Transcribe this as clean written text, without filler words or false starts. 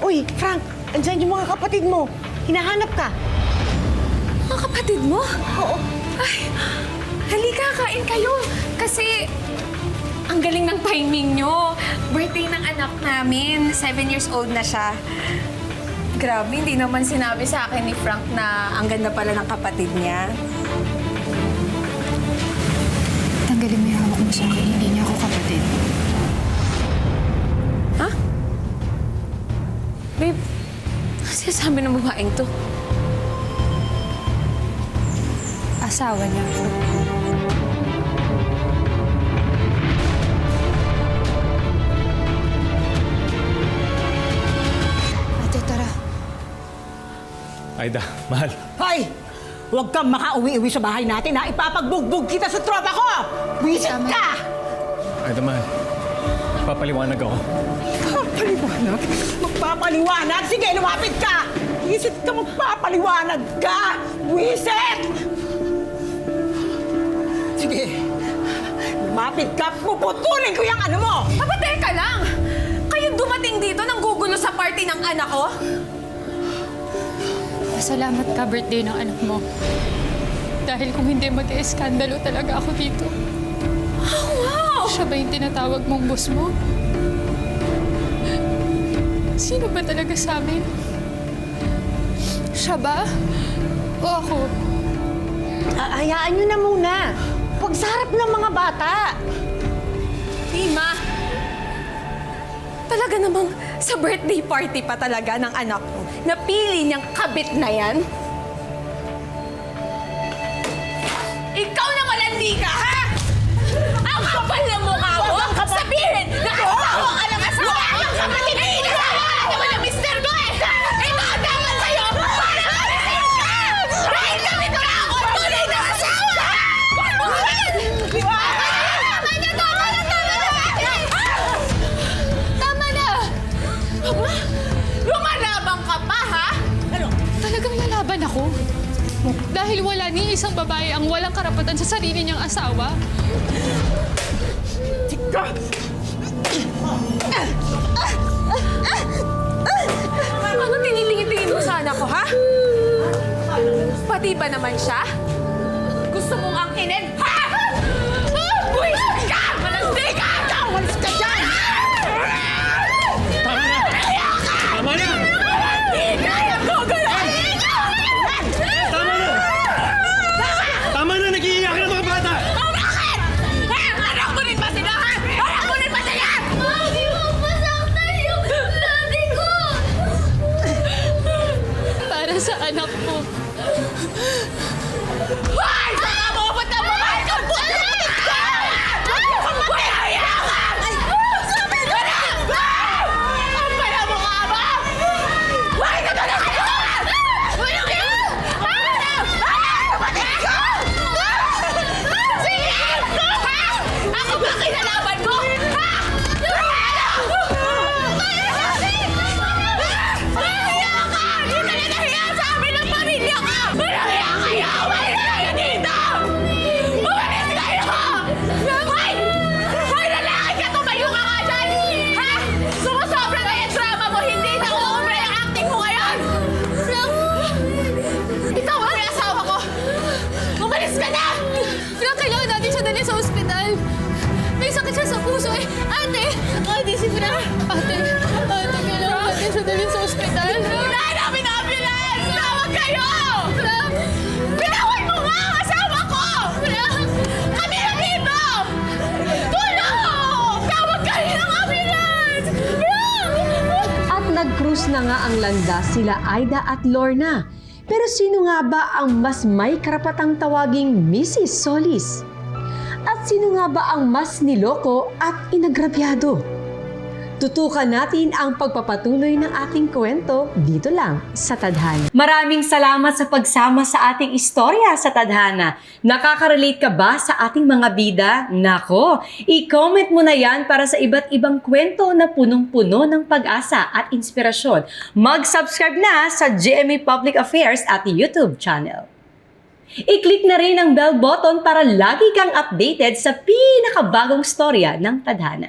Uy, Frank, andyan yung mga kapatid mo. Hinahanap ka. Mga kapatid mo? Oo. Ay, halika, kain kayo. Kasi ang galing ng timing nyo. Birthday ng anak namin. 7 years old na siya. Grabe, hindi naman sinabi sa akin ni Frank na ang ganda pala ng kapatid niya. Tanggalin mo yung hawak mo sa akin. Hindi niya ako kapatid. Ha? Babe, ano sinasabi ng babaeng to? Asawa niya ako. Ate, tara. Aida, mahal. Hoy! Huwag kang makauwi-uwi sa bahay natin, ha? Ipapagbugbog kita sa tropa ko! Wisit ka! Aida, mahal. Papaliwanag ako. Magpapaliwanag? Magpapaliwanag? Sige, lumapit ka! Wisit ka, magpapaliwanag ka! Wisit! Sige, lumapit ka, puputulin ko yung ano mo! Aba, teka lang! Kayo dumating dito nang gugulo sa party ng anak ko? Pasalamat ka birthday ng anak mo. Dahil kung hindi mag-eskandalo talaga ako dito. Oh, wow! Siya ba yung tinatawag mong boss mo? Sino ba talaga sa amin? Siya ba? O ako? Hayaan nyo na muna. Huwag sa harap ng mga bata. Tima! Talaga namang sa birthday party pa talaga ng anak ko, napili niyang kabit na yan? Ikaw na malandi ka, ha? Ang kapal ng mukha mo! Sabihin na asawa ka ng asawa! Ay, inasawa ka naman ng mister ko eh! Ito ang dapat sa'yo! Para marisin ka! Dahil kami ko na ako tunay na asawa! Tama na! Aba, lumalabang ka pa, ha? Talagang lalaban ako? Dahil wala ni isang babae ang walang karapatan sa sarili niyang asawa. Ano tinitingin-tingin mo sa anak ko, ha? Pati ba naman siya? Gusto mong angkinin, ha? Buwisit ka! Malandi ka! Walis ka dyan! Tama na! Tama na! Hindi ka! Nagugulahin ka! Tama na! Tama na! Nag-iiyak ng mga bata! Oh, bakit? Eh, anak mo rin ba sila, ha? Anak mo rin ba sila? Mami, huwag masaktan yung daddy ko! Para sa anak ko. Hoy! Saka mo! Ba't na buhay ka? Buhay ka! Buhay ka! Sabi ko na! Ang pala mo nga ba? Buhay ka talaga kayo! Ano kayo? Kapatid ko! Sige! Ha? Ako ba kinalaban mo? Ha? Nahiya ka! Di ka na nahiya sa amin ng pamilya ka! Nahiya kayo! Umalis kayo dito! Umalis kayo! Hoy! Hoy, lalaki ka! Tumayo ka nga dyan! Ha? Sumusobra na yung drama mo! Hindi na uumbre ang acting mo ngayon! Ikaw ang may asawa ko! Umalis ka na! Frank, kailangan natin siya dali sa ospital. May sakit siya sa puso eh. Ate! Ate, si Frank! Ate, kailangan natin siya dali sa ospital. Wala namin ambulance! Tawag kayo! Frank! Pinaway mo nga ang asawa ko! Frank! Kami na dito! Tulong! Tawag kayo ng ambulance! Frank! At nag-cruise na nga ang landas sila Aida at Lorna. Pero sino nga ba ang mas may karapatang tawaging Mrs. Solis? At sino nga ba ang mas niloko at inagrabyado? Tutukan natin ang pagpapatuloy ng ating kwento dito lang sa Tadhana. Maraming salamat sa pagsama sa ating istorya sa Tadhana. Nakaka-relate ka ba sa ating mga bida? Nako, i-comment mo na yan para sa iba't ibang kwento na punong-puno ng pag-asa at inspirasyon. Mag-subscribe na sa GMA Public Affairs at YouTube channel. I-click na rin ang bell button para lagi kang updated sa pinakabagong storya ng Tadhana.